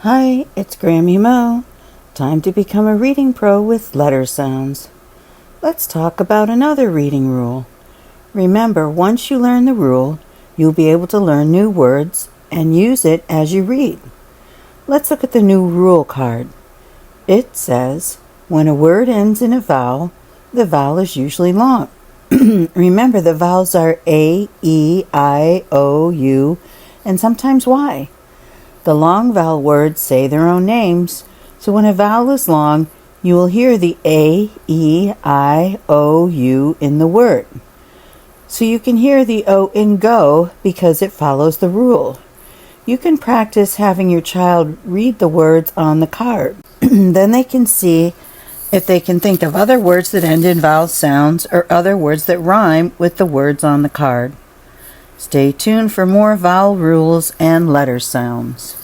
Hi, it's Grammie Moe. Time to become a reading pro with letter sounds. Let's talk about another reading rule. Remember, once you learn the rule, you'll be able to learn new words and use it as you read. Let's look at the new rule card. It says, when a word ends in a vowel, the vowel is usually long. Remember, the vowels are A, E, I, O, U, and sometimes Y. The long vowel words say their own names, so when a vowel is long, you will hear the A, E, I, O, U in the word. So you can hear the O in go because it follows the rule. You can practice having your child read the words on the card. Then they can see if they can think of other words that end in vowel sounds or other words that rhyme with the words on the card. Stay tuned for more vowel rules and letter sounds.